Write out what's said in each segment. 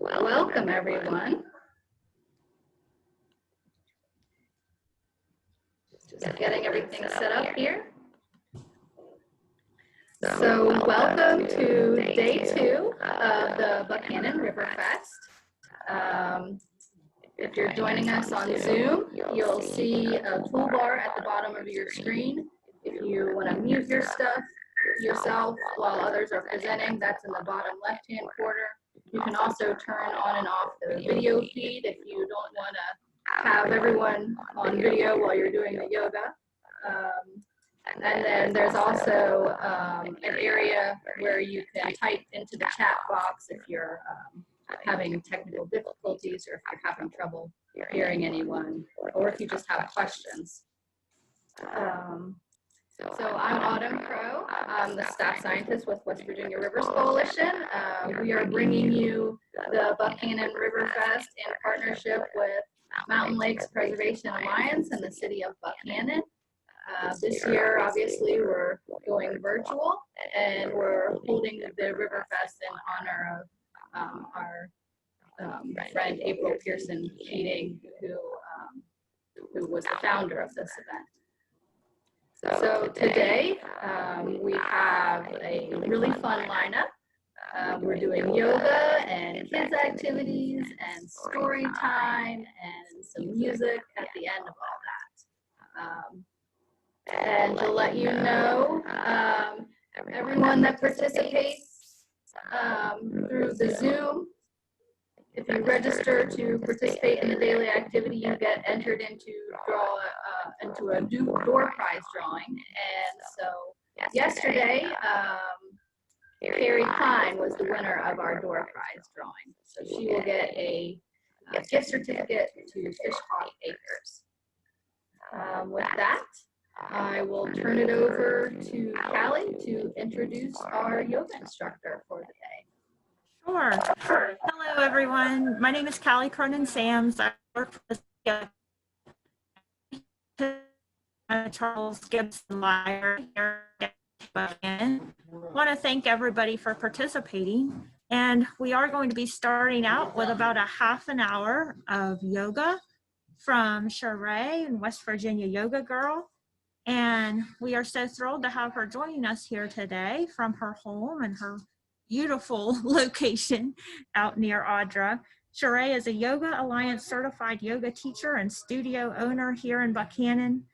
Welcome everyone. Just getting everything set up here. So welcome to day 2 of the Buchanan River Fest. If you're joining us on Zoom, you'll see a toolbar at the bottom of your screen. If you want to mute yourself while others are presenting, that's in the bottom left-hand corner. You can also turn on and off the video feed if you don't want to have everyone on video while you're doing the yoga. And then there's also an area where you can type into the chat box if you're having technical difficulties or if you're having trouble hearing anyone, or if you just have questions. So I'm Autumn Crow. I'm the staff scientist with West Virginia Rivers Coalition. We are bringing you the Buchanan River Fest in partnership with Mountain Lakes Preservation Alliance and the city of Buchanan. This year, obviously, we're going virtual, and we're holding the River Fest in honor of our friend April Pearson Keating, who was the founder of this event. So today, we have a really fun lineup. We're doing yoga and kids activities and story time and some music at the end of all that. And to let you know, everyone that participates through the Zoom, if you register to participate in the daily activity, you get entered into a door prize drawing. And so yesterday, Carrie Klein was the winner of our door prize drawing. So she will get a gift certificate to Fishhawk Acres. With that, I will turn it over to Callie to introduce our yoga instructor for the day. Sure. Hello, everyone. My name is Callie Cronin-Sams. I work for the Charles Gibson Library here in Buchanan. I want to thank everybody for participating. And we are going to be starting out with about a half an hour of yoga from Sheree and West Virginia Yoga Girl. And we are so thrilled to have her joining us here today from her home and her beautiful location out near Audra. Sheree is a Yoga Alliance certified yoga teacher and studio owner here in Buchanan.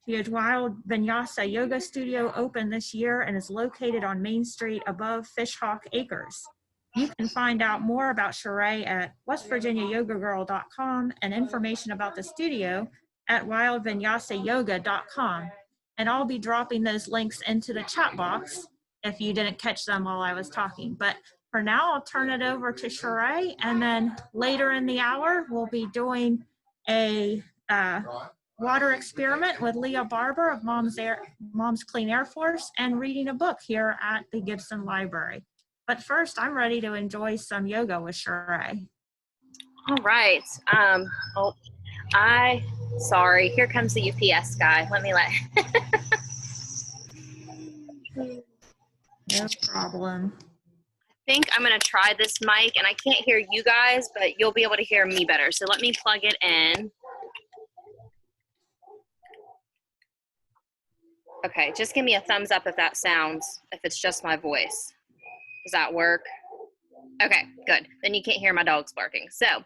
She has Wild Vinyasa Yoga Studio open this year and is located on Main Street above Fishhawk Acres. You can find out more about Sheree at westvirginiayogagirl.com and information about the studio at wildvinyasayoga.com. And I'll be dropping those links into the chat box if you didn't catch them while I was talking. But for now, I'll turn it over to Sheree, and then later in the hour, we'll be doing a water experiment with Leah Barber of Mom's Clean Air Force and reading a book here at the Gibson Library. But first, I'm ready to enjoy some yoga with Sheree. All right. Sorry, here comes the UPS guy. No problem. I think I'm going to try this mic, and I can't hear you guys, but you'll be able to hear me better. So let me plug it in. Okay, just give me a thumbs up if it's just my voice. Does that work? Okay, good. Then you can't hear my dogs barking. So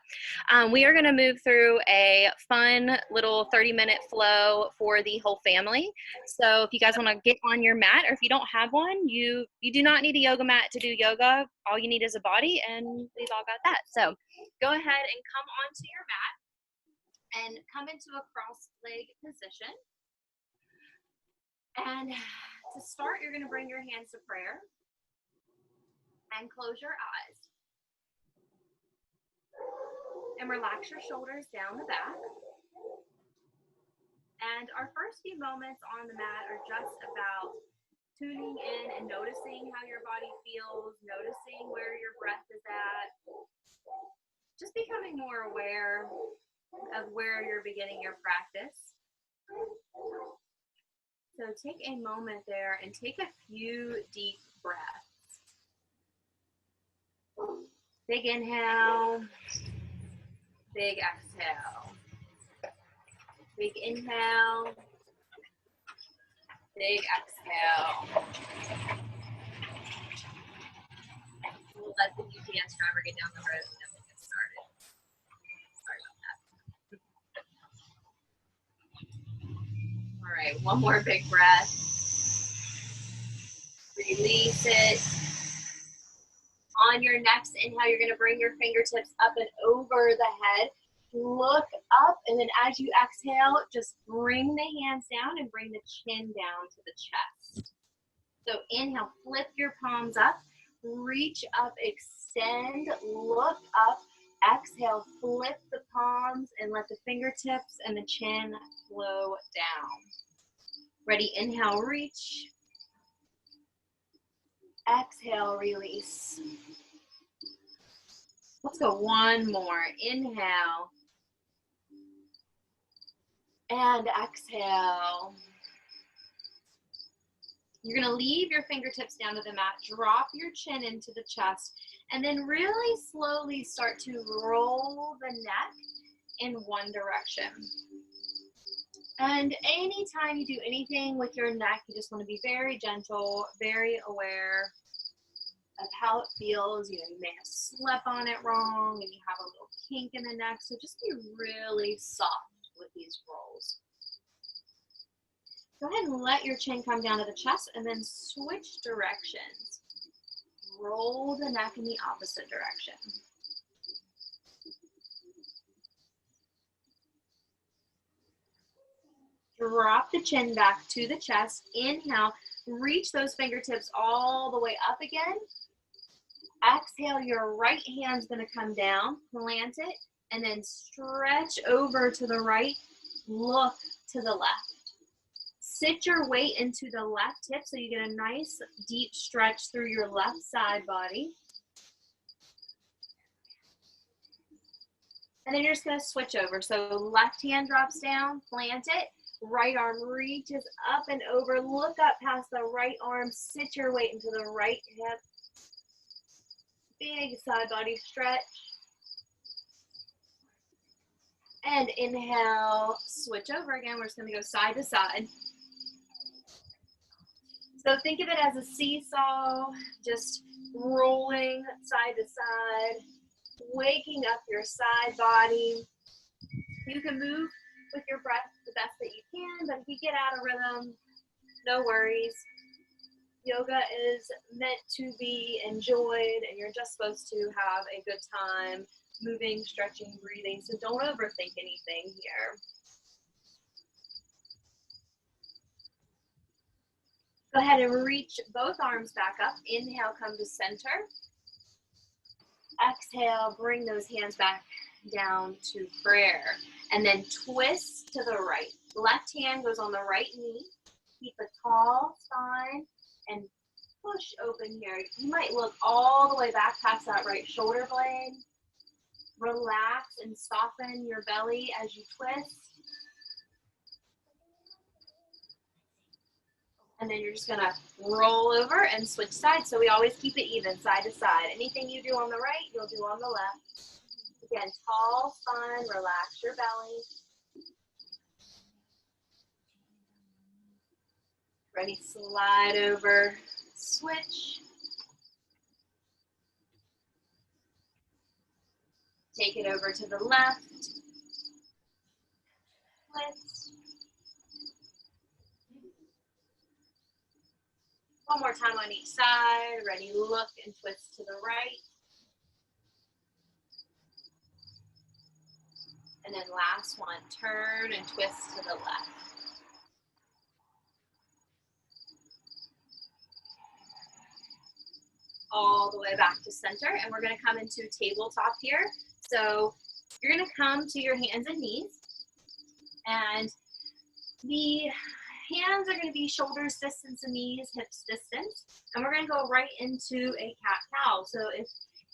we are going to move through a fun little 30-minute flow for the whole family. So if you guys want to get on your mat, or if you don't have one, you do not need a yoga mat to do yoga. All you need is a body, and we've all got that. So go ahead and come onto your mat and come into a cross-leg position. And to start, you're going to bring your hands to prayer and close your eyes. And relax your shoulders down the back. And our first few moments on the mat are just about tuning in and noticing how your body feels, noticing where your breath is at, just becoming more aware of where you're beginning your practice. So take a moment there and take a few deep breaths. Big inhale, big exhale. Big inhale, big exhale. We'll let the UPS driver get down the road and then we'll get started. Sorry about that. All right, one more big breath. Release it. On your next inhale, you're gonna bring your fingertips up and over the head. Look up, and then as you exhale, just bring the hands down and bring the chin down to the chest. So inhale, flip your palms up, reach up, extend, look up. Exhale, flip the palms and let the fingertips and the chin flow down. Ready, inhale, reach. Exhale, release. Let's go one more. Inhale. And exhale. You're gonna leave your fingertips down to the mat, drop your chin into the chest, and then really slowly start to roll the neck in one direction. And anytime you do anything with your neck, you just wanna be very gentle, very aware of how it feels. You know, you may have slept on it wrong and you have a little kink in the neck, so just be really soft with these rolls. Go ahead and let your chin come down to the chest and then switch directions. Roll the neck in the opposite direction. Drop the chin back to the chest. Inhale, reach those fingertips all the way up again. Exhale, your right hand's gonna come down, plant it, and then stretch over to the right, look to the left. Sit your weight into the left hip so you get a nice deep stretch through your left side body. And then you're just gonna switch over. So left hand drops down, plant it, right arm reaches up and over, look up past the right arm, sit your weight into the right hip. Big side body stretch. And inhale, switch over again. We're just gonna go side to side. So think of it as a seesaw, just rolling side to side, waking up your side body. You can move with your breath the best that you can, but if you get out of rhythm, no worries. Yoga is meant to be enjoyed, and you're just supposed to have a good time moving, stretching, breathing, so don't overthink anything here. Go ahead and reach both arms back up. Inhale, come to center. Exhale, bring those hands back down to prayer. And then twist to the right. Left hand goes on the right knee. Keep a tall spine and push open here. You might look all the way back past that right shoulder blade. Relax and soften your belly as you twist. And then you're just gonna roll over and switch sides. So we always keep it even, side to side. Anything you do on the right, you'll do on the left. Again, tall spine, relax your belly. Ready, slide over, switch. Take it over to the left. Twist. One more time on each side. Ready, look and twist to the right. And then last one, turn and twist to the left. All the way back to center, and we're gonna come into tabletop here. So you're gonna come to your hands and knees, and the hands are gonna be shoulders distance and knees hips distance, and we're gonna go right into a cat-cow. So if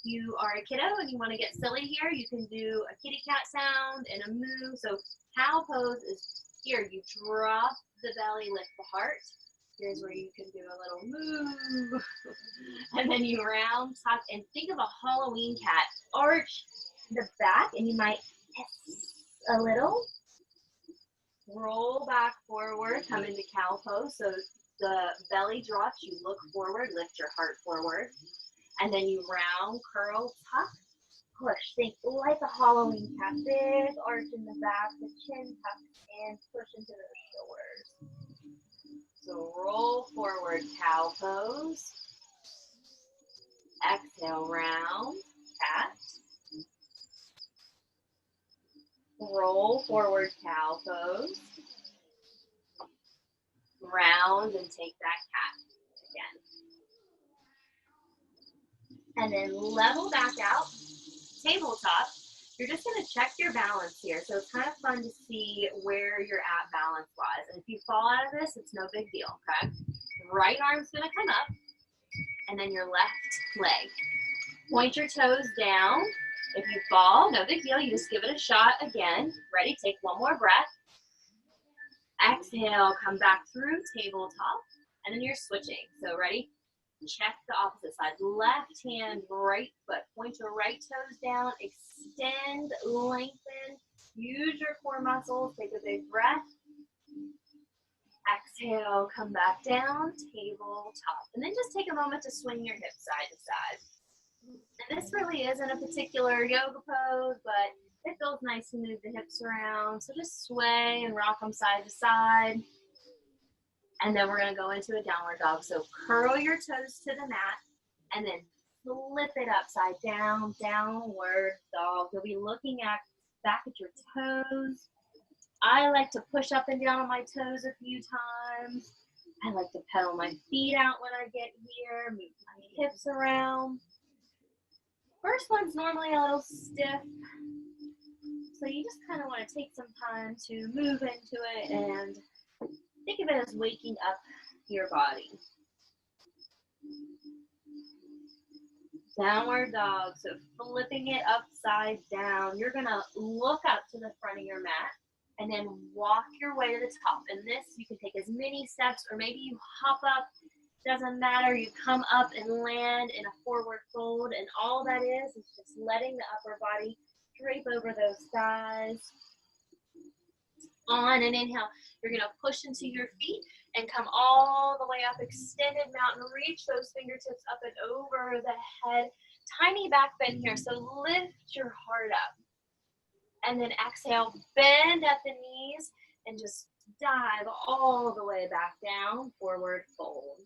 you are a kiddo and you wanna get silly here, you can do a kitty cat sound and a moo. So cow pose is here, you drop the belly, lift the heart. Here's where you can do a little move. And then you round, tuck, and think of a Halloween cat. Arch the back, and you might a little. Roll back forward, come into cow pose. So the belly drops, you look forward, lift your heart forward. And then you round, curl, tuck, push. Think like a Halloween cat. Big arch in the back, the chin tucks and push into the shoulders. So roll forward, cow pose. Exhale, round, cat. Roll forward, cow pose. Round and take that cat again. And then level back out, tabletop. You're just gonna check your balance here. So it's kind of fun to see where you're at balance-wise. And if you fall out of this, it's no big deal, okay? Right arm's gonna come up, and then your left leg. Point your toes down. If you fall, no big deal. You just give it a shot again. Ready? Take one more breath. Exhale, come back through tabletop, and then you're switching. So ready? Check the opposite side. Left hand, right foot. Point your right toes down. Extend, lengthen. Use your core muscles. Take a big breath. Exhale, come back down, tabletop. And then just take a moment to swing your hips side to side. And this really isn't a particular yoga pose, but it feels nice to move the hips around. So just sway and rock them side to side. And then we're gonna go into a downward dog. So curl your toes to the mat and then flip it upside down, downward dog. You'll be looking back at your toes. I like to push up and down on my toes a few times. I like to pedal my feet out when I get here, move my hips around. First one's normally a little stiff, so you just kind of want to take some time to move into it and think of it as waking up your body. Downward dog, so flipping it upside down. You're gonna look up to the front of your mat and then walk your way to the top. And this, you can take as many steps, or maybe you hop up, doesn't matter. You come up and land in a forward fold, and all that is just letting the upper body drape over those thighs. On an inhale, you're gonna push into your feet and come all the way up, extended mountain, reach those fingertips up and over the head. Tiny back bend here, so lift your heart up. And then exhale, bend at the knees and just dive all the way back down, forward fold.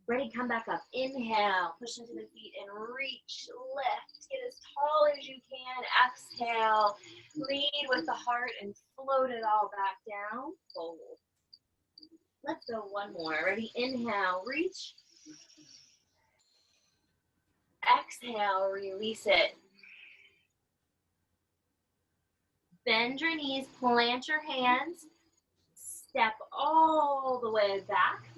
Ready, come back up. Inhale, push into the feet and reach, lift, get as tall as you can. Exhale, lead with the heart and float it all back down, fold. Let's go one more. Ready, inhale, reach. Exhale, release it. Bend your knees, plant your hands, step all the way back.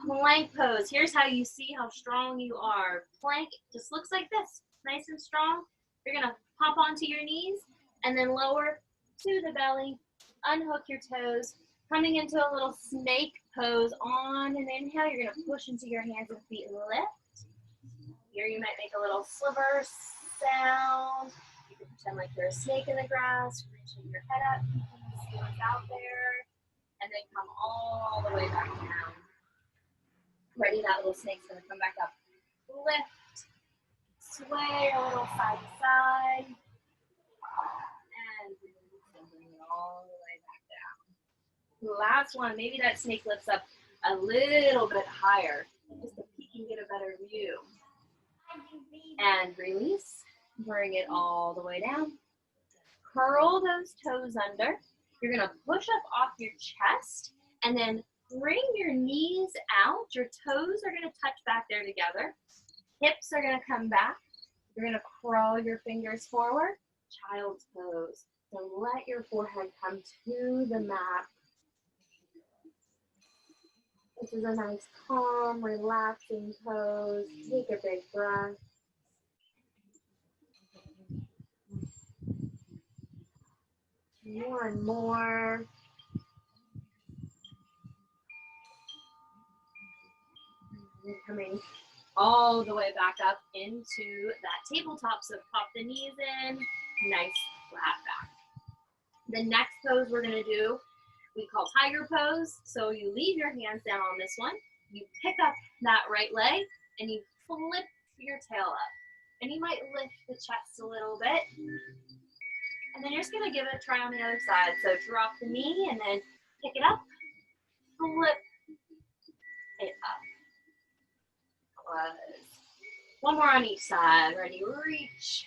Plank pose. Here's how you see how strong you are. Plank just looks like this, nice and strong. You're gonna pop onto your knees and then lower to the belly, unhook your toes, coming into a little snake pose. On an inhale, you're gonna push into your hands and feet and lift. Here you might make a little sliver sound. You can pretend like you're a snake in the grass, reaching your head up, see what's out there, and then come all the way back down. Ready, that little snake's gonna come back up. Lift, sway a little side to side, and release and bring it all the way back down. Last one, maybe that snake lifts up a little bit higher, just so you can get a better view. And release, bring it all the way down. Curl those toes under. You're gonna push up off your chest and then bring your knees out. Your toes are gonna touch back there together. Hips are gonna come back. You're gonna crawl your fingers forward. Child's pose. So let your forehead come to the mat. This is a nice, calm, relaxing pose. Take a big breath. One more. And coming all the way back up into that tabletop. So pop the knees in, nice flat back. The next pose we're gonna do, we call tiger pose. So you leave your hands down on this one, you pick up that right leg, and you flip your tail up. And you might lift the chest a little bit. And then you're just gonna give it a try on the other side. So drop the knee and then pick it up, flip it up. One more on each side. Ready, reach,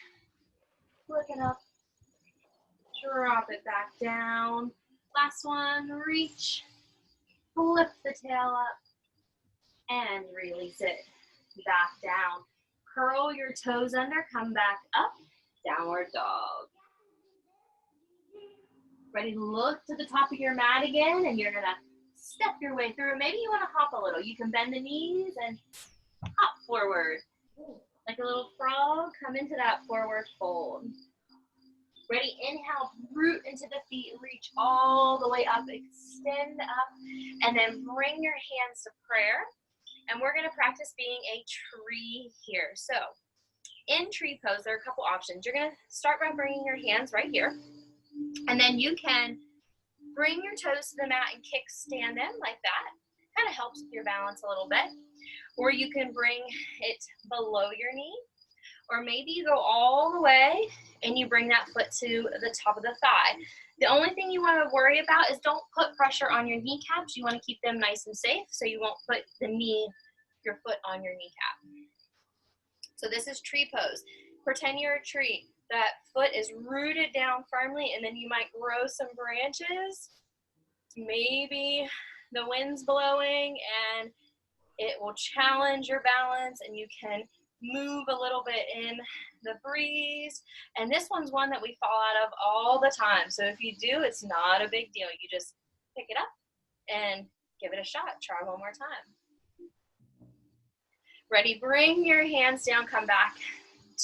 flip it up, drop it back down. Last one, reach, flip the tail up, and release it back down. Curl your toes under, come back up, downward dog. Ready, look to the top of your mat again, and you're gonna step your way through. Maybe you wanna hop a little. You can bend the knees and hop forward. Like a little frog, come into that forward fold. Ready, inhale, root into the feet, reach all the way up, extend up, and then bring your hands to prayer. And we're gonna practice being a tree here. So in tree pose, there are a couple options. You're gonna start by bringing your hands right here. And then you can bring your toes to the mat and kickstand them like that. Kind of helps with your balance a little bit. Or you can bring it below your knee. Or maybe you go all the way and you bring that foot to the top of the thigh. The only thing you want to worry about is don't put pressure on your kneecaps. You want to keep them nice and safe so you won't put your foot on your kneecap. So this is tree pose. Pretend you're a tree. That foot is rooted down firmly, and then you might grow some branches. Maybe the wind's blowing and it will challenge your balance, and you can move a little bit in the breeze. And this one's one that we fall out of all the time. So if you do, it's not a big deal. You just pick it up and give it a shot. Try one more time. Ready, bring your hands down, come back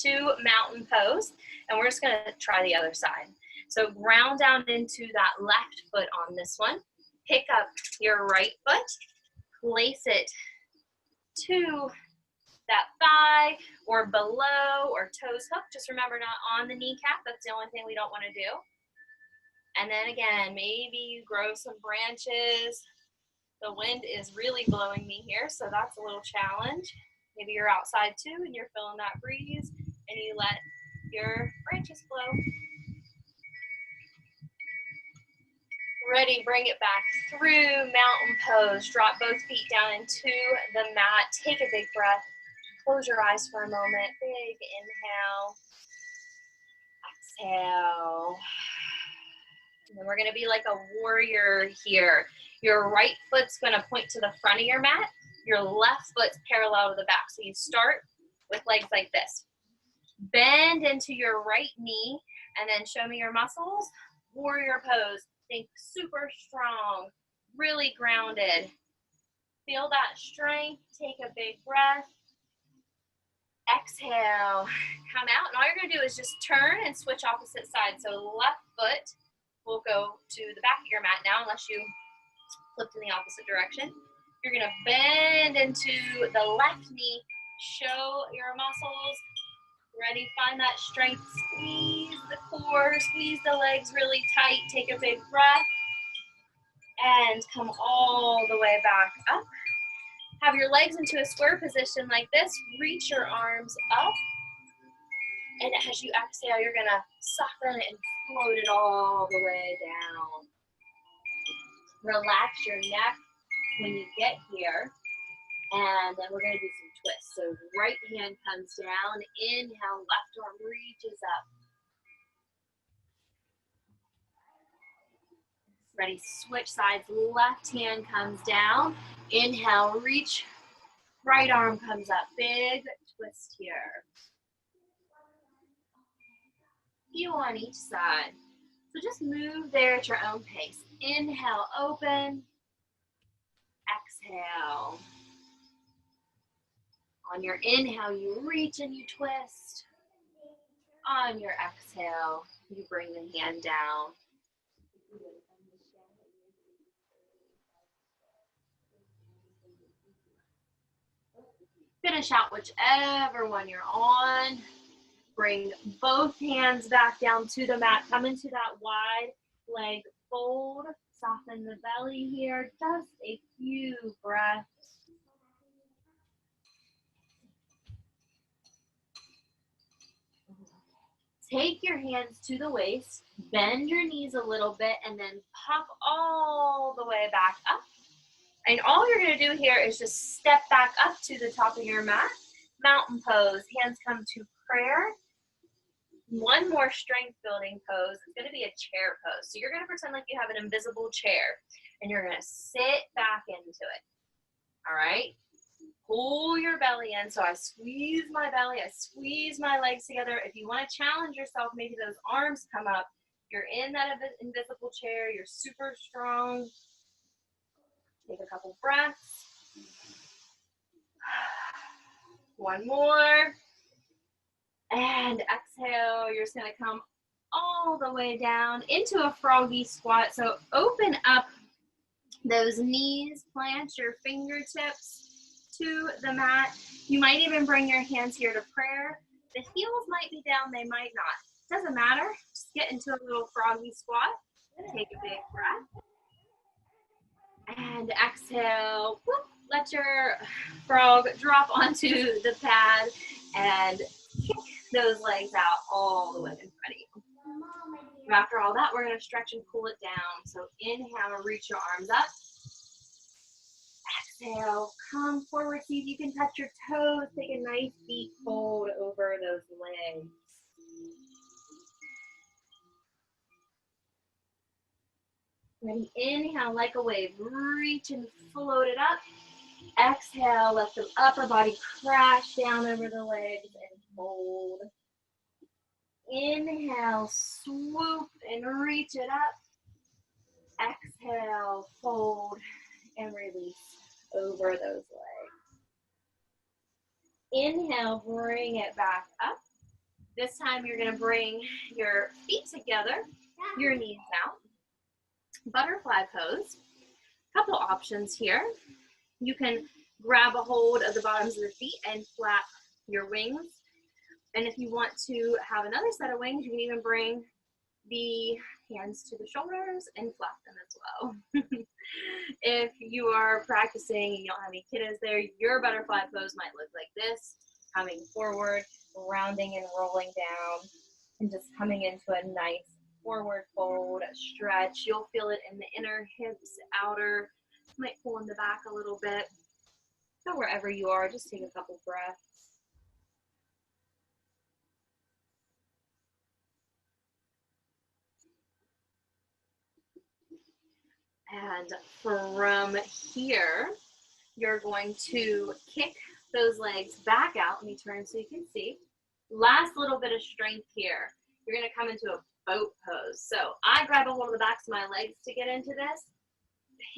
to mountain pose, and we're just gonna try the other side. So ground down into that left foot on this one. Pick up your right foot, place it to that thigh or below or toes hooked. Just remember, not on the kneecap. That's the only thing we don't want to do. And then again, maybe you grow some branches. The wind is really blowing me here, so that's a little challenge. Maybe you're outside too and you're feeling that breeze and you let your branches blow. Ready, bring it back through mountain pose. Drop both feet down into the mat. Take a big breath. Close your eyes for a moment. Big inhale. Exhale. And then we're gonna be like a warrior here. Your right foot's gonna point to the front of your mat. Your left foot's parallel to the back. So you start with legs like this. Bend into your right knee and then show me your muscles. Warrior pose. Think super strong, really grounded. Feel that strength. Take a big breath. Exhale. Come out. And all you're gonna do is just turn and switch opposite sides. So left foot will go to the back of your mat now, unless you flipped in the opposite direction. You're gonna bend into the left knee. Show your muscles. Ready, find that strength. Squeeze the core, squeeze the legs really tight. Take a big breath. And come all the way back up. Have your legs into a square position like this. Reach your arms up. And as you exhale, you're gonna soften it and float it all the way down. Relax your neck when you get here. And then we're gonna do some twists. So right hand comes down. Inhale, left arm reaches up. Ready, switch sides. Left hand comes down. Inhale, reach. Right arm comes up. Big twist here. Few on each side. So just move there at your own pace. Inhale, open. Exhale. On your inhale, you reach and you twist. On your exhale, you bring the hand down. Finish out whichever one you're on. Bring both hands back down to the mat. Come into that wide leg fold. Soften the belly here. Just a few breaths. Take your hands to the waist. Bend your knees a little bit and then pop all the way back up. And all you're going to do here is just step back up to the top of your mat. Mountain pose. Hands come to prayer. One more strength building pose. It's going to be a chair pose. So you're going to pretend like you have an invisible chair and you're going to sit back into it. All right. Pull your belly in. So I squeeze my belly. I squeeze my legs together. If you want to challenge yourself, maybe those arms come up. You're in that invisible chair. You're super strong. Take a couple breaths. One more. And exhale. You're just going to come all the way down into a froggy squat. So open up those knees, plant your fingertips to the mat. You might even bring your hands here to prayer. The heels might be down, they might not. Doesn't matter. Just get into a little froggy squat. Take a big breath. And exhale. Whoop. Let your frog drop onto the pad and kick those legs out all the way in front of you. After all that, we're going to stretch and pull it down. So inhale, reach your arms up. Exhale, come forward, see if you can touch your toes. Take a nice deep fold over those legs. Ready, inhale like a wave. Reach and float it up. Exhale, let the upper body crash down over the legs and fold. Inhale, swoop and reach it up. Exhale, fold and release over those legs. Inhale, bring it back up. This time you're going to bring your feet together, your knees out. Butterfly pose. Couple options here. You can grab a hold of the bottoms of the feet and flap your wings. And if you want to have another set of wings, you can even bring the hands to the shoulders and flap them as well. If you are practicing and you don't have any kiddos there, your butterfly pose might look like this, coming forward, rounding and rolling down, and just coming into a nice forward fold, stretch. You'll feel it in the inner hips, outer, might pull in the back a little bit. So wherever you are, just take a couple breaths. And from here, you're going to kick those legs back out. Let me turn so you can see. Last little bit of strength here. You're going to come into a boat pose. So I grab a hold of the backs of my legs to get into this.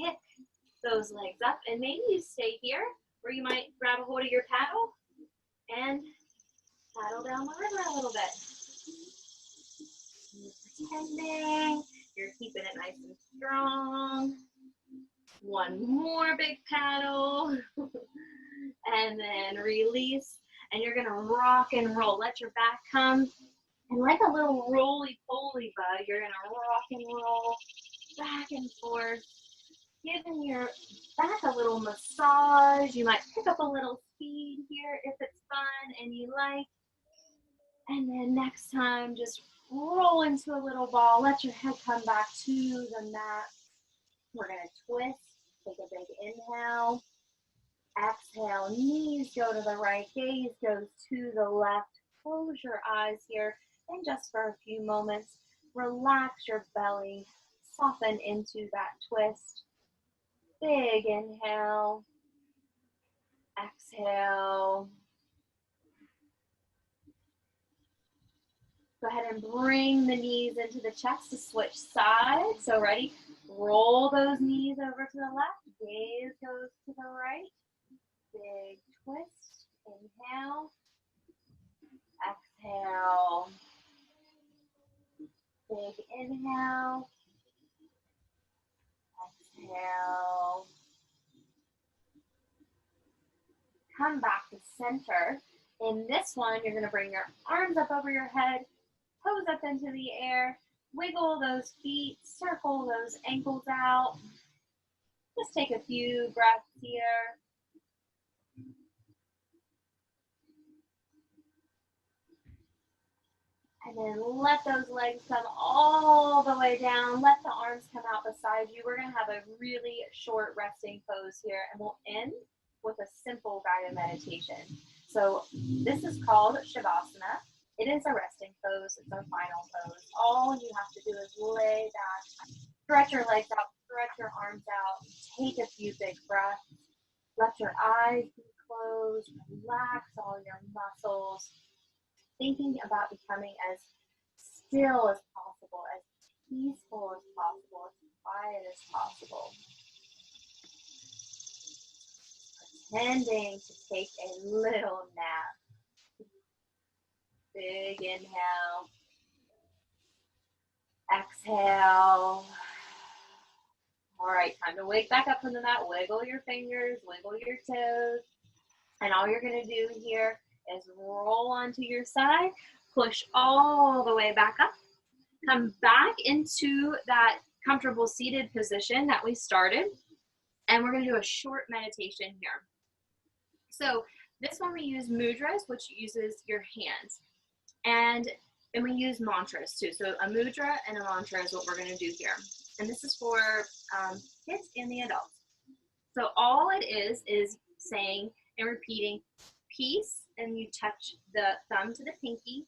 Pick those legs up, and maybe you stay here, or you might grab a hold of your paddle and paddle down the river a little bit. You're pretending you're keeping it nice and strong. One more big paddle. And then release. And you're going to rock and roll. Let your back come. And like a little roly-poly bug, you're going to rock and roll back and forth, giving your back a little massage. You might pick up a little speed here if it's fun and you like. And then next time, just roll into a little ball. Let your head come back to the mat. We're going to twist. Take a big inhale. Exhale, knees go to the right, gaze goes to the left. Close your eyes here, and just for a few moments, relax your belly, soften into that twist. Big inhale, exhale. Go ahead and bring the knees into the chest to switch sides. So ready? Roll those knees over to the left, gaze goes to the right. Big twist, inhale, exhale, big inhale, exhale. come back to center. In this one, you're going to bring your arms up over your head, toes up into the air, wiggle those feet, circle those ankles out. Just take a few breaths here. And then let those legs come all the way down. Let the arms come out beside you. We're going to have a really short resting pose here, and we'll end with a simple guided meditation. So this is called Shavasana. It is a resting pose. It's our final pose. All you have to do is lay back, stretch your legs out, stretch your arms out, take a few big breaths. Let your eyes be closed, relax all your muscles, thinking about becoming as still as possible, as peaceful as possible, as quiet as possible. Pretending to take a little nap. Big inhale. Exhale. All right, time to wake back up from the mat. Wiggle your fingers, wiggle your toes. And all you're going to do here is roll onto your side, push all the way back up, come back into that comfortable seated position that we started, and we're going to do a short meditation here. So this one we use mudras, which uses your hands, and we use mantras too. So a mudra and a mantra is what we're going to do here, and this is for kids and the adults. So all it is saying and repeating peace, and you touch the thumb to the pinky,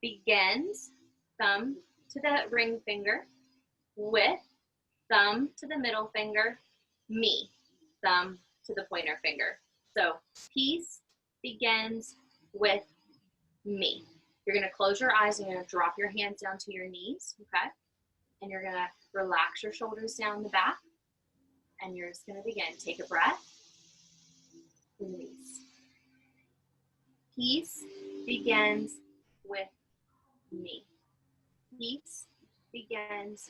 begins, thumb to the ring finger, with, thumb to the middle finger, me, thumb to the pointer finger. So peace begins with me. You're going to close your eyes and you're going to drop your hands down to your knees, okay? And you're going to relax your shoulders down the back, and you're just going to begin. Take a breath. Release. Peace begins with me. Peace begins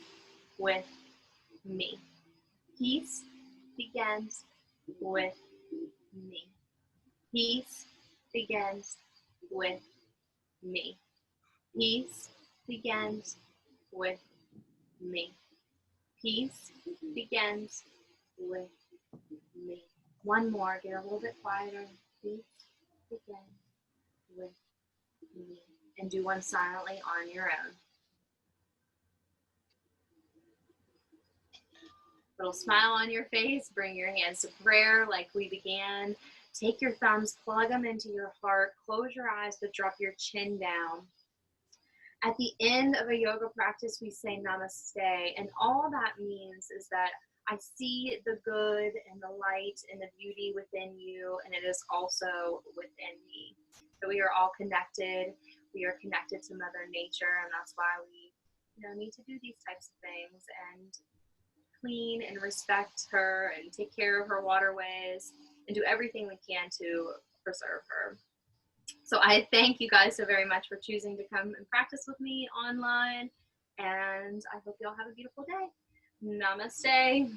with me. Peace begins with me. Peace begins with me. Peace begins with me. Peace begins with me. One more, get a little bit quieter. Peace begins with me. And do one silently on your own. Little smile on your face, bring your hands to prayer like we began. Take your thumbs, plug them into your heart, close your eyes, but drop your chin down. At the end of a yoga practice, we say namaste, and all that means is that I see the good and the light and the beauty within you, and it is also within me. So we are all connected. We are connected to Mother Nature, and that's why we need to do these types of things and clean and respect her and take care of her waterways and do everything we can to preserve her. So I thank you guys so very much for choosing to come and practice with me online, and I hope you all have a beautiful day. Namaste.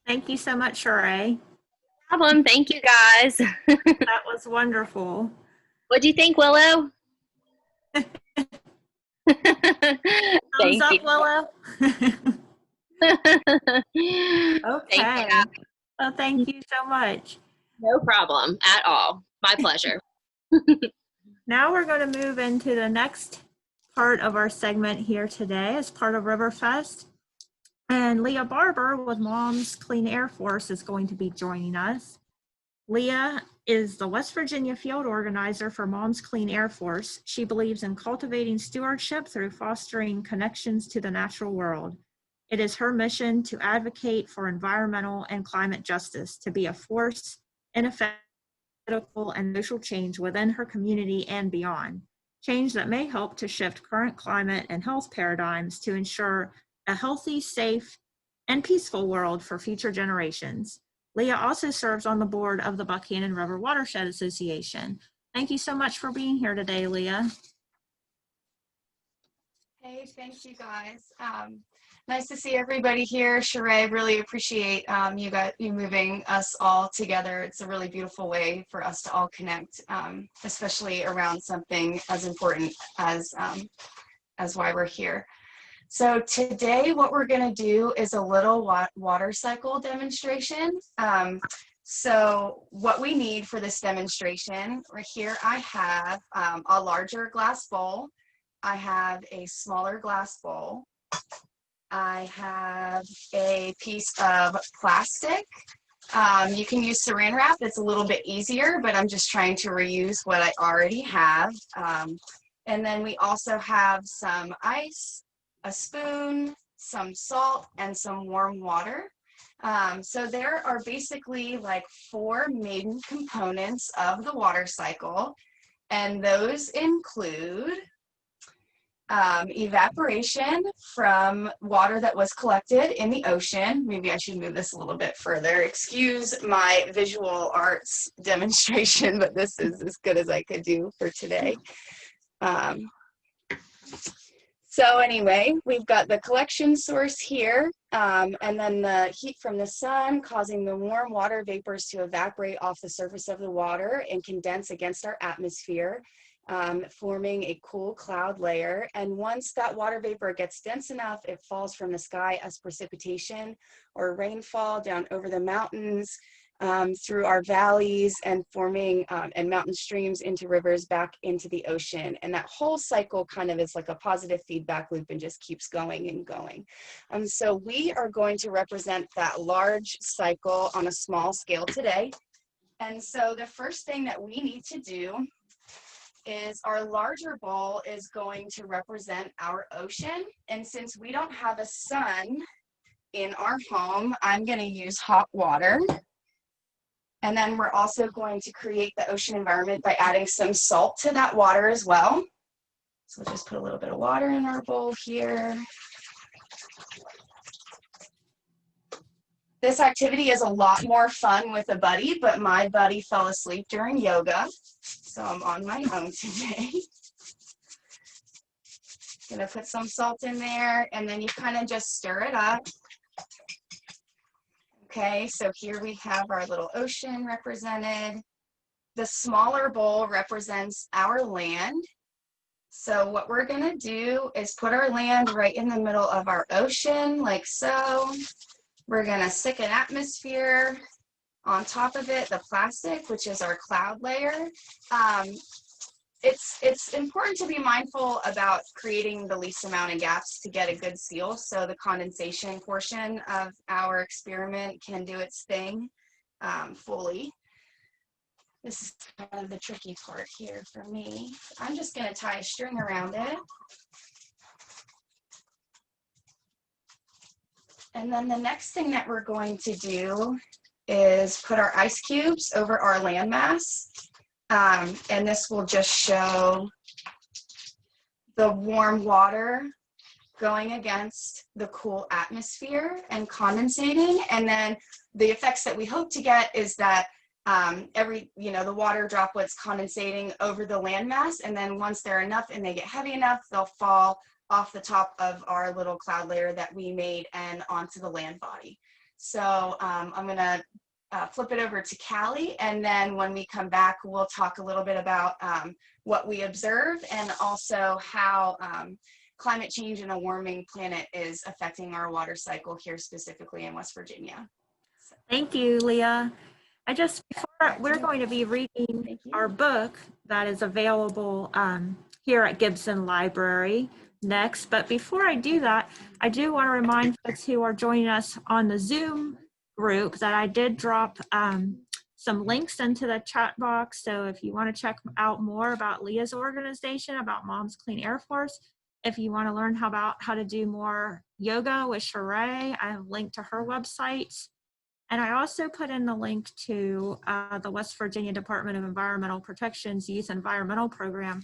Thank you so much, Sheree. Problem. Thank you guys. That was wonderful. What do you think, Willow? Thumbs up, Willow. Okay. Well, thank you so much. No problem at all. My pleasure. Now we're going to move into the next part of our segment here today as part of Riverfest. And Leah Barber with Mom's Clean Air Force is going to be joining us. Leah is the West Virginia field organizer for Mom's Clean Air Force. She believes in cultivating stewardship through fostering connections to the natural world. It is her mission to advocate for environmental and climate justice, to be a force in effect political and social change within her community and beyond, change that may help to shift current climate and health paradigms to ensure a healthy, safe, and peaceful world for future generations. Leah also serves on the board of the Buchanan River Watershed Association. Thank you so much for being here today, Leah. Hey, thanks you guys. Nice to see everybody here. Sheree, really appreciate you moving us all together. It's a really beautiful way for us to all connect, especially around something as important as why we're here. So today what we're going to do is a little water cycle demonstration. So what we need for this demonstration, right here I have a larger glass bowl. I have a smaller glass bowl. I have a piece of plastic. You can use saran wrap, it's a little bit easier, but I'm just trying to reuse what I already have. And then we also have some ice, a spoon, some salt, and some warm water. So there are basically like 4 main components of the water cycle, and those include evaporation from water that was collected in the ocean. Maybe I should move this a little bit further. Excuse my visual arts demonstration, but this is as good as I could do for today. So anyway, we've got the collection source here, and then the heat from the sun causing the warm water vapors to evaporate off the surface of the water and condense against our atmosphere, forming a cool cloud layer. And once that water vapor gets dense enough, it falls from the sky as precipitation or rainfall down over the mountains, through our valleys, and forming and mountain streams into rivers back into the ocean. And that whole cycle kind of is like a positive feedback loop and just keeps going and going. So we are going to represent that large cycle on a small scale today. And so the first thing that we need to do is our larger bowl is going to represent our ocean. And since we don't have a sun in our home, I'm going to use hot water. And then we're also going to create the ocean environment by adding some salt to that water as well. So we'll just put a little bit of water in our bowl here. This activity is a lot more fun with a buddy, but my buddy fell asleep during yoga, so I'm on my own today. Gonna put some salt in there, and then you kind of just stir it up. Okay, so here we have our little ocean represented. The smaller bowl represents our land. So what we're gonna do is put our land right in the middle of our ocean, like so. We're gonna stick an atmosphere on top of it, the plastic, which is our cloud layer. It's important to be mindful about creating the least amount of gaps to get a good seal, so the condensation portion of our experiment can do its thing fully. This is kind of the tricky part here for me. I'm just going to tie a string around it. And then the next thing that we're going to do is put our ice cubes over our landmass. And this will just show the warm water going against the cool atmosphere and condensating. And then the effects that we hope to get is that the water droplets condensating over the landmass. And then once they're enough and they get heavy enough, they'll fall off the top of our little cloud layer that we made and onto the land body. So I'm going to flip it over to Callie, and then when we come back, we'll talk a little bit about what we observe and also how climate change and a warming planet is affecting our water cycle here specifically in West Virginia. So. Thank you, Leah. We're going to be reading our book that is available here at Gibson Library next. But before I do that, I do want to remind folks who are joining us on the Zoom group that I did drop some links into the chat box. So if you want to check out more about Leah's organization, about Mom's Clean Air Force, if you want to learn about how to do more yoga with Sheree, I have linked to her website. And I also put in the link to the West Virginia Department of Environmental Protection's Youth Environmental Program,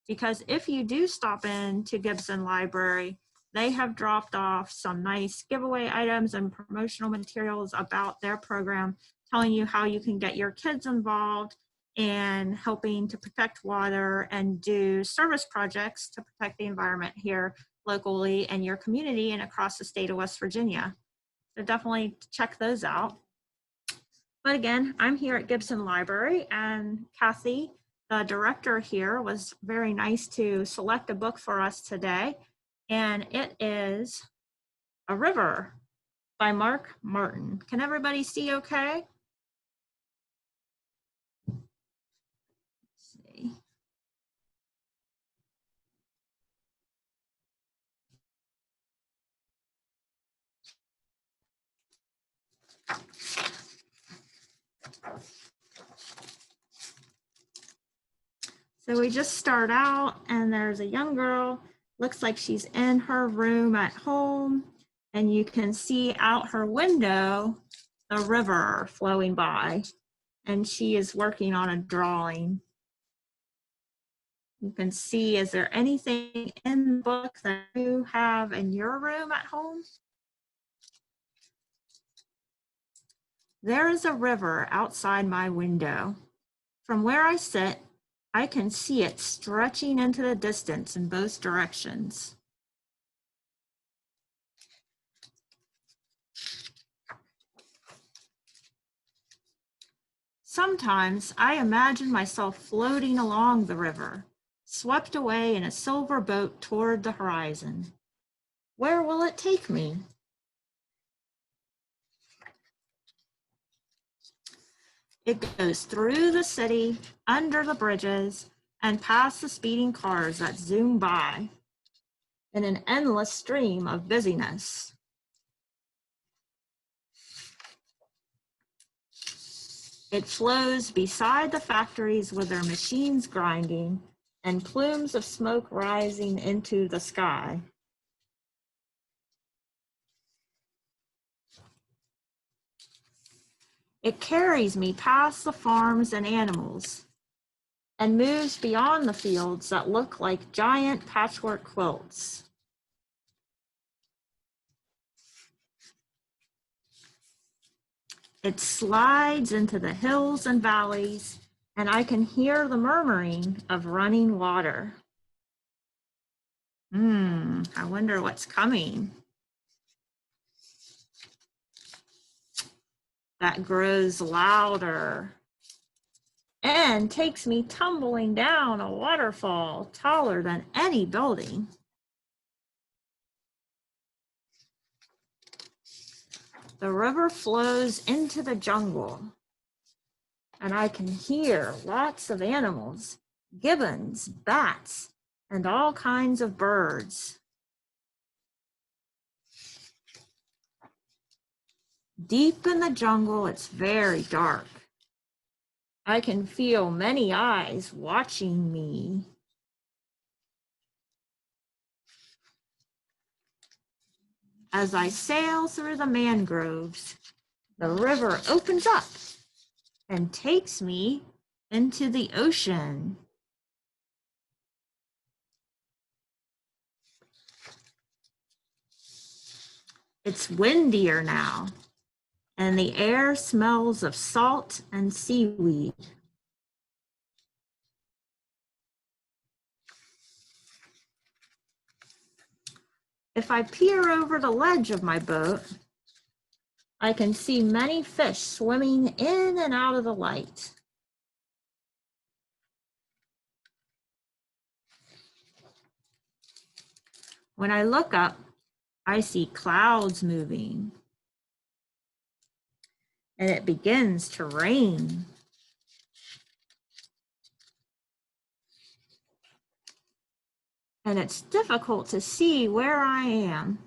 because if you do stop in to Gibson Library, they have dropped off some nice giveaway items and promotional materials about their program, telling you how you can get your kids involved in helping to protect water and do service projects to protect the environment here locally in your community and across the state of West Virginia. So definitely check those out. But again, I'm here at Gibson Library, and Kathy, the director here, was very nice to select a book for us today. And it is A River by Mark Martin. Can everybody see okay? Let's see. So we just start out, and there's a young girl, looks like she's in her room at home, and you can see out her window the river flowing by, and she is working on a drawing. You can see, is there anything in the book that you have in your room at home? There is a river outside my window. From where I sit, I can see it stretching into the distance in both directions. Sometimes I imagine myself floating along the river, swept away in a silver boat toward the horizon. Where will it take me? It goes through the city, under the bridges, and past the speeding cars that zoom by in an endless stream of busyness. It flows beside the factories with their machines grinding and plumes of smoke rising into the sky. It carries me past the farms and animals and moves beyond the fields that look like giant patchwork quilts. It slides into the hills and valleys, and I can hear the murmuring of running water. I wonder what's coming. That grows louder and takes me tumbling down a waterfall taller than any building. The river flows into the jungle, and I can hear lots of animals, gibbons, bats, and all kinds of birds. Deep in the jungle, it's very dark. I can feel many eyes watching me. As I sail through the mangroves, the river opens up and takes me into the ocean. It's windier now, and the air smells of salt and seaweed. If I peer over the ledge of my boat, I can see many fish swimming in and out of the light. When I look up, I see clouds moving, and it begins to rain. And it's difficult to see where I am,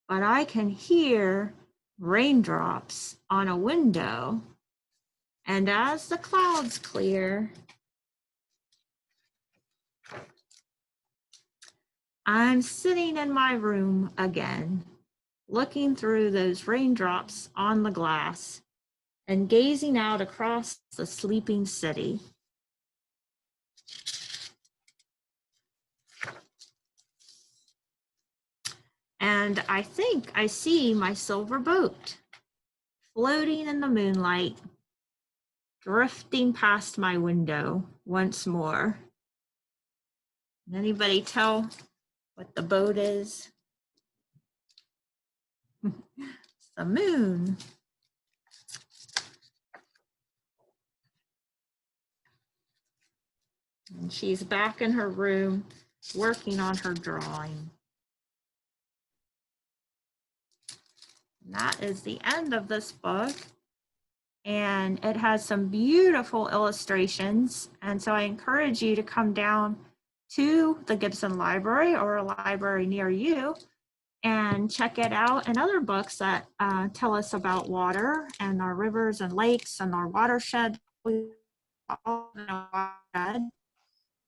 but I can hear raindrops on a window. And as the clouds clear, I'm sitting in my room again, looking through those raindrops on the glass and gazing out across the sleeping city. And I think I see my silver boat floating in the moonlight, drifting past my window once more. Anybody tell what the boat is. It's the moon. And she's back in her room working on her drawing. And that is the end of this book. And it has some beautiful illustrations. And so I encourage you to come down to the Gibson Library or a library near you and check it out, and other books that tell us about water and our rivers and lakes and our watershed.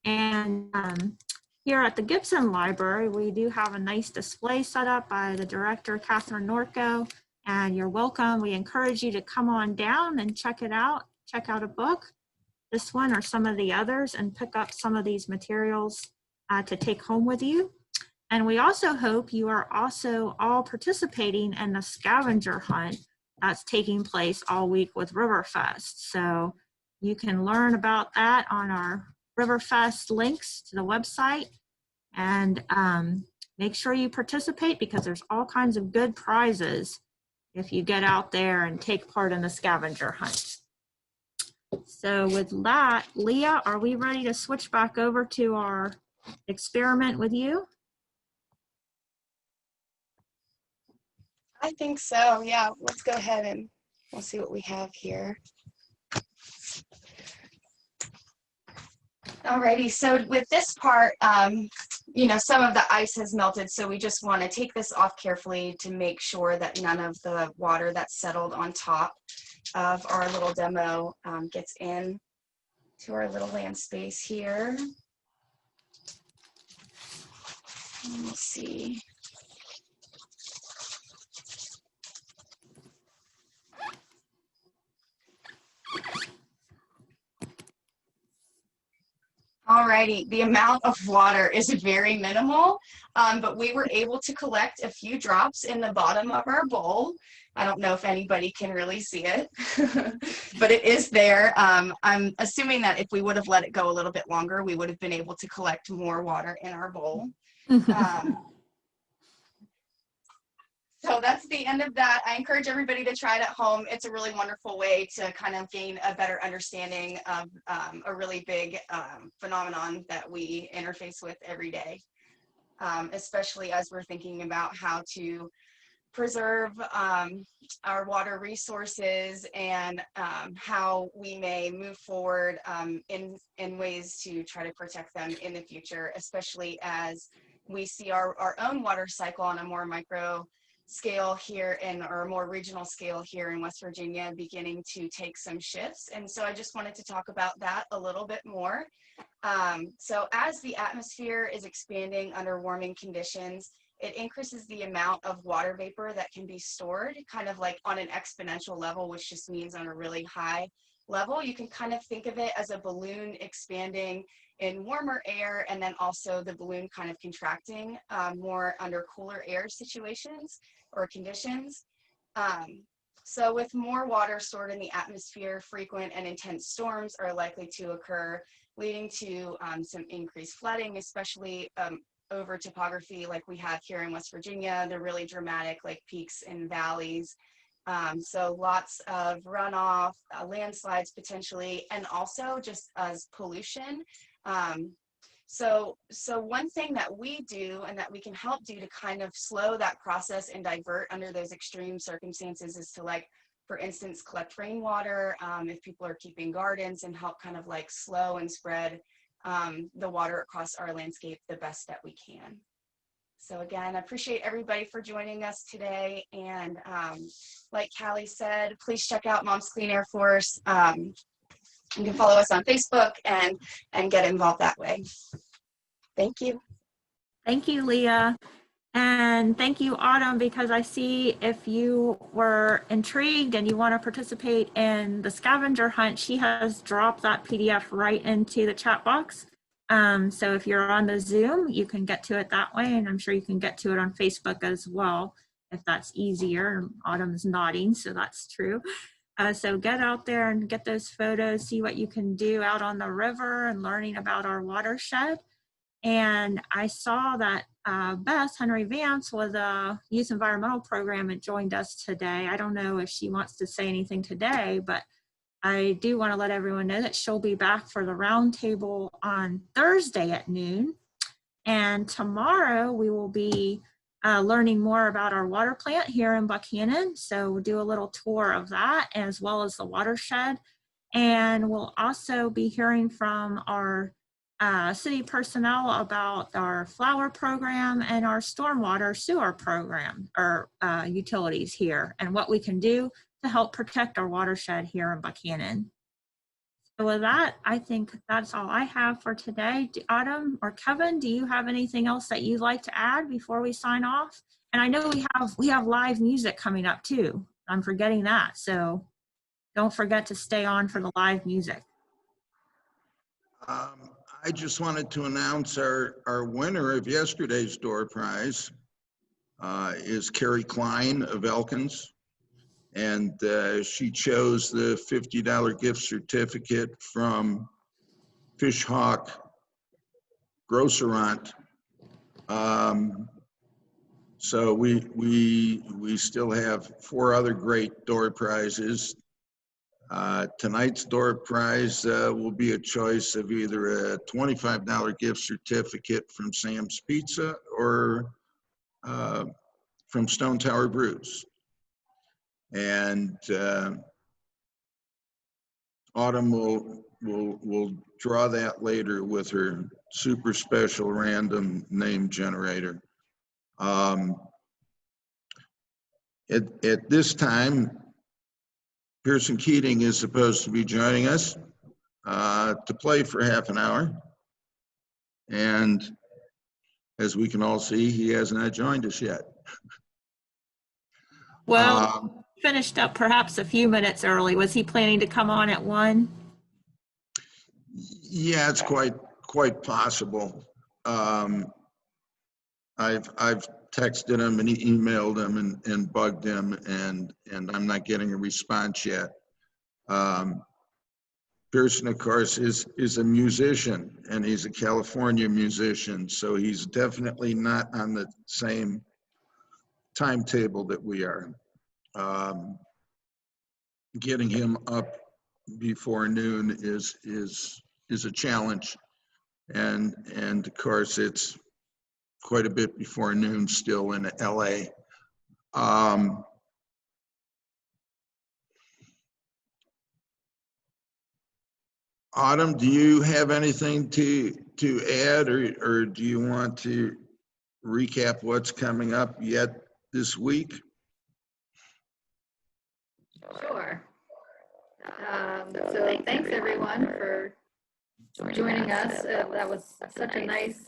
And here at the Gibson Library, we do have a nice display set up by the director, Catherine Norco, and you're welcome. We encourage you to come on down and check it out. Check out a book, this one or some of the others, and pick up some of these materials to take home with you. And we also hope you are also all participating in the scavenger hunt that's taking place all week with Riverfest. So you can learn about that on our Riverfest links to the website, and make sure you participate because there's all kinds of good prizes if you get out there and take part in the scavenger hunt. So with that, Leah, are we ready to switch back over to our experiment with you? I think so. Yeah, let's go ahead and we'll see what we have here. Alrighty, so with this part, you know, some of the ice has melted, so we just want to take this off carefully to make sure that none of the water that's settled on top of our little demo gets in to our little land space here. Let's see. Alrighty, the amount of water is very minimal, but we were able to collect a few drops in the bottom of our bowl. I don't know if anybody can really see it, but it is there. I'm assuming that if we would have let it go a little bit longer, we would have been able to collect more water in our bowl. So that's the end of that. I encourage everybody to try it at home. It's a really wonderful way to kind of gain a better understanding of a really big phenomenon that we interface with every day, especially as we're thinking about how to preserve our water resources and how we may move forward in ways to try to protect them in the future, especially as we see our own water cycle on a more micro scale here or more regional scale here in West Virginia beginning to take some shifts. And so I just wanted to talk about that a little bit more. So as the atmosphere is expanding under warming conditions, it increases the amount of water vapor that can be stored kind of like on an exponential level, which just means on a really high level. You can kind of think of it as a balloon expanding in warmer air, and then also the balloon kind of contracting more under cooler air situations or conditions. So with more water stored in the atmosphere, frequent and intense storms are likely to occur, leading to some increased flooding, especially over topography like we have here in West Virginia, the really dramatic like peaks and valleys. So lots of runoff, landslides potentially, and also just as pollution. So one thing that we do and that we can help do to kind of slow that process and divert under those extreme circumstances is to, like, for instance, collect rainwater if people are keeping gardens, and help kind of like slow and spread the water across our landscape the best that we can. So again, I appreciate everybody for joining us today. And like Callie said, please check out Mom's Clean Air Force. You can follow us on Facebook and get involved that way. Thank you. Thank you, Leah. And thank you, Autumn, because I see if you were intrigued and you want to participate in the scavenger hunt, she has dropped that PDF right into the chat box. So if you're on the Zoom, you can get to it that way, and I'm sure you can get to it on Facebook as well, if that's easier. Autumn's nodding, so that's true. So get out there and get those photos, see what you can do out on the river and learning about our watershed. And I saw that Beth Henry Vance with a youth environmental program and joined us today. I don't know if she wants to say anything today, but I do want to let everyone know that she'll be back for the roundtable on Thursday at noon. And tomorrow we will be learning more about our water plant here in Buchanan. So we'll do a little tour of that as well as the watershed. And we'll also be hearing from our city personnel about our flower program and our stormwater sewer program, or utilities here, and what we can do to help protect our watershed here in Buchanan. So with that, I think that's all I have for today. Autumn or Kevin, do you have anything else that you'd like to add before we sign off? And I know we have live music coming up too. I'm forgetting that. So don't forget to stay on for the live music. I just wanted to announce our winner of yesterday's door prize is Carrie Klein of Elkins. And she chose the $50 gift certificate from Fish Hawk Grocerant. So we still have 4 other great door prizes. Tonight's door prize will be a choice of either a $25 gift certificate from Sam's Pizza or from Stone Tower Brews. And Autumn will draw that later with her super special random name generator. At this time, Pearson Keating is supposed to be joining us to play for half an hour. And as we can all see, he hasn't joined us yet. Well, finished up perhaps a few minutes early. Was he planning to come on at 1? Yeah, it's quite possible. I've texted him and emailed him and bugged him, and I'm not getting a response yet. Pearson, of course, is a musician, and he's a California musician, so he's definitely not on the same timetable that we are. Getting him up before noon is a challenge, and of course it's quite a bit before noon still in LA. Autumn, do you have anything to add, or do you want to recap what's coming up yet this week? Sure. So thanks everyone for joining us. That was such a nice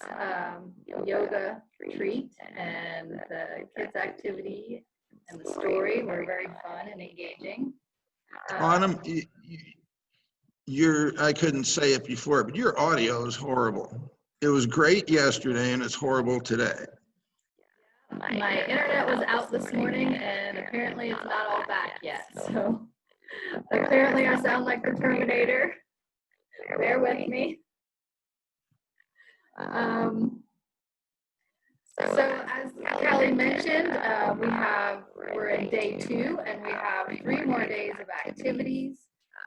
yoga treat, and the kids' activity and the story were very fun and engaging. Autumn, I couldn't say it before, but your audio is horrible. It was great yesterday and it's horrible today. My internet was out this morning, and apparently it's not all back yet. So apparently I sound like the Terminator. Bear with me. So as Kelly mentioned, we're in day 2, and we have 3 more days of activities.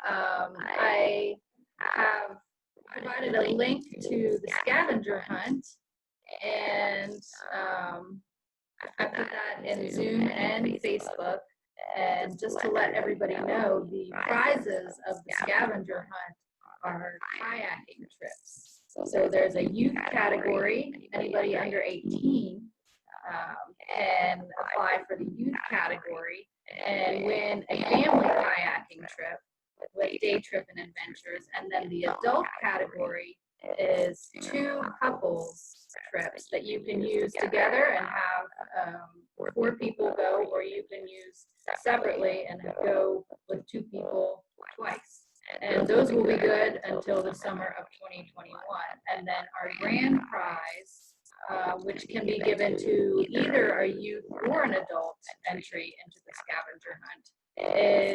I have provided a link to the scavenger hunt, and I put that in Zoom and Facebook. And just to let everybody know, the prizes of the scavenger hunt are kayaking trips. So there's a youth category. Anybody under 18 can apply for the youth category and win a family kayaking trip with day trip and adventures. And then the adult category is 2 couples trips that you can use together and have 4 people go, or you can use separately and go with 2 people twice. And those will be good until the summer of 2021. And then our grand prize, which can be given to either a youth or an adult entry into the scavenger hunt,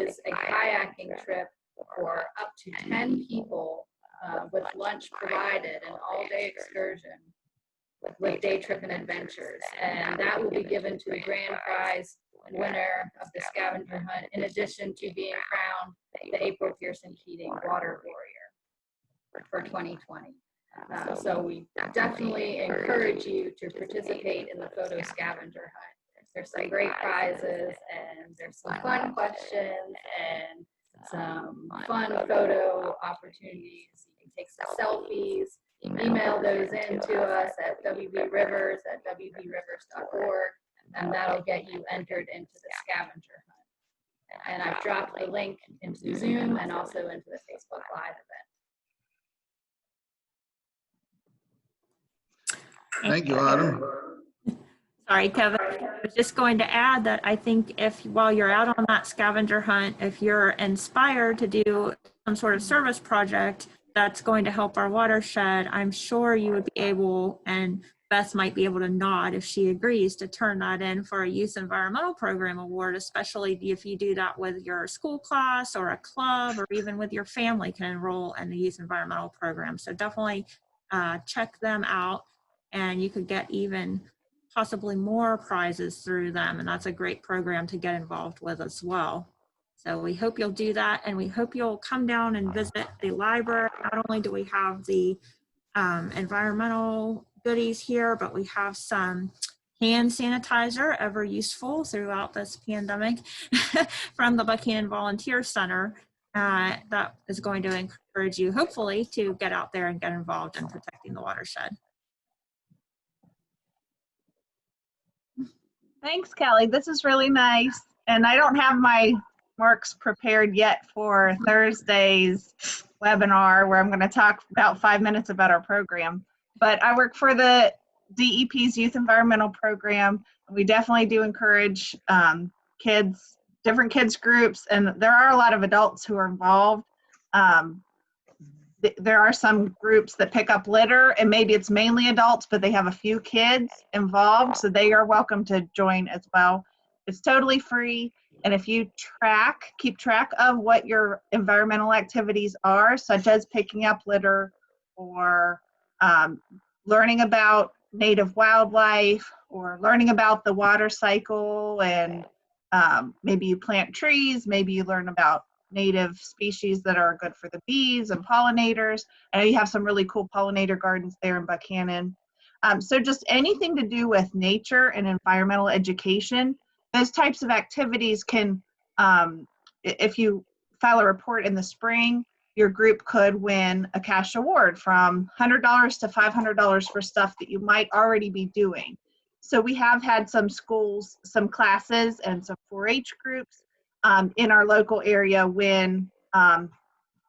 is a kayaking trip for up to 10 people with lunch provided, an all-day excursion with Day Trip and Adventures. And that will be given to the grand prize winner of the scavenger hunt, in addition to being crowned the April Pearson Keating Water Warrior for 2020. So we definitely encourage you to participate in the photo scavenger hunt. There's some great prizes, and there's some fun questions and some fun photo opportunities. You can take some selfies, email those in to us at wbrivers@wbrivers.org, and that'll get you entered into the scavenger hunt. And I've dropped the link into Zoom and also into the Facebook Live event. Thank you, Autumn. Sorry, Kevin. I was just going to add that I think if while you're out on that scavenger hunt, if you're inspired to do some sort of service project that's going to help our watershed, I'm sure you would be able, and Beth might be able to nod if she agrees, to turn that in for a Youth Environmental Program Award, especially if you do that with your school class or a club, or even with your family can enroll in the Youth Environmental Program. So definitely check them out, and you could get even possibly more prizes through them, and that's a great program to get involved with as well. So we hope you'll do that, and we hope you'll come down and visit the library. Not only do we have the environmental goodies here, but we have some hand sanitizer, ever useful throughout this pandemic, from the Buchanan Volunteer Center. That is going to encourage you, hopefully, to get out there and get involved in protecting the watershed. Thanks, Kelly. This is really nice. And I don't have my marks prepared yet for Thursday's webinar, where I'm going to talk about 5 minutes about our program. But I work for the DEP's Youth Environmental Program. We definitely do encourage kids, different kids groups, and there are a lot of adults who are involved. There are some groups that pick up litter, and maybe it's mainly adults, but they have a few kids involved, so they are welcome to join as well. It's totally free, and if you keep track of what your environmental activities are, such as picking up litter or learning about native wildlife or learning about the water cycle, and maybe you plant trees, maybe you learn about native species that are good for the bees and pollinators. I know you have some really cool pollinator gardens there in Buchanan. So just anything to do with nature and environmental education, those types of activities can, if you file a report in the spring, your group could win a cash award from $100 to $500 for stuff that you might already be doing. So we have had some schools, some classes, and some 4-H groups in our local area win a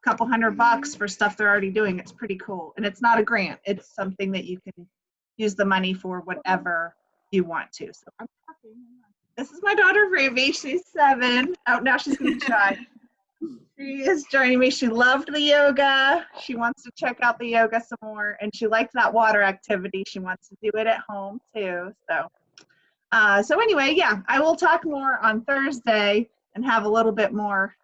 couple $100 for stuff they're already doing. It's pretty cool. And it's not a grant. It's something that you can use the money for whatever you want to. So I'm talking. This is my daughter, Ruby. She's 7. Oh, now she's going to be shy. She is joining me. She loved the yoga. She wants to check out the yoga some more. And she liked that water activity. She wants to do it at home too. So anyway, yeah, I will talk more on Thursday and have a little bit more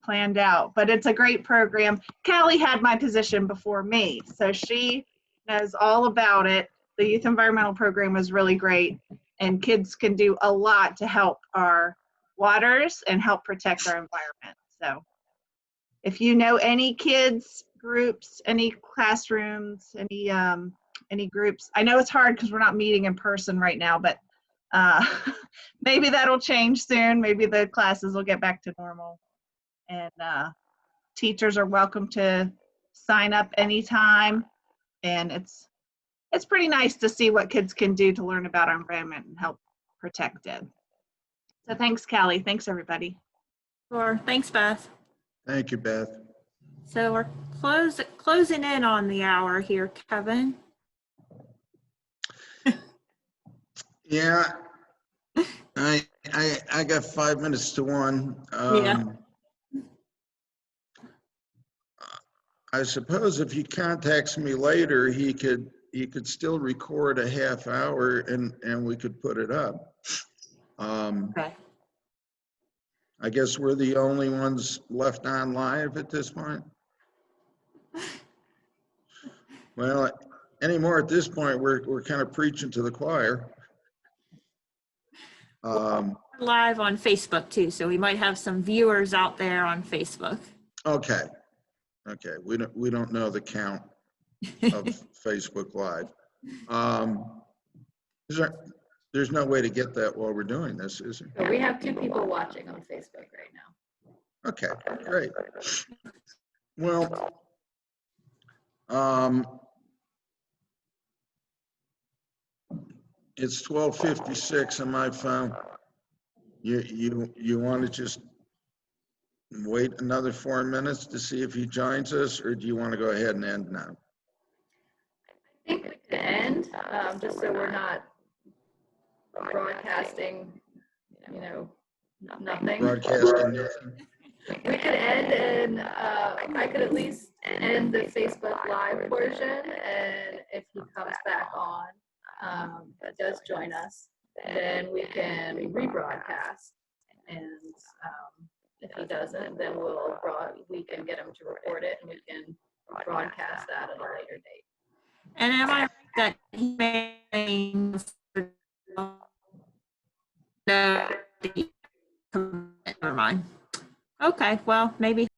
planned out. But it's a great program. Callie had my position before me, so she knows all about it. The Youth Environmental Program is really great, and kids can do a lot to help our waters and help protect our environment. So if you know any kids groups, any classrooms, any groups, I know it's hard because we're not meeting in person right now, but maybe that'll change soon. Maybe the classes will get back to normal, and teachers are welcome to sign up anytime. And it's pretty nice to see what kids can do to learn about our environment and help protect it. So thanks, Callie. Thanks, everybody. Sure. Thanks, Beth. Thank you, Beth. So we're closing in on the hour here, Kevin. Yeah, I got 5 minutes to 1. Yeah. I suppose if he contacts me later, he could still record a half hour and we could put it up. Okay. I guess we're the only ones left on live at this point. Well, anymore at this point. We're kind of preaching to the choir. Live on Facebook too, so we might have some viewers out there on Facebook. Okay. Okay. We don't know the count of Facebook Live. There's no way to get that while we're doing this, is there? So we have 2 people watching on Facebook right now. Okay, great. Well, it's 12:56 on my phone. You want to just wait another 4 minutes to see if he joins us, or do you want to go ahead and end now? I think we could end, just so we're not broadcasting, nothing. Broadcasting nothing? We could end and I could at least end the Facebook Live portion, and if he comes back on, does join us, then we can rebroadcast. And if he doesn't, then we can get him to record it, and we can broadcast that at a later date. And am I right that he may no, never mind. Okay, well, maybe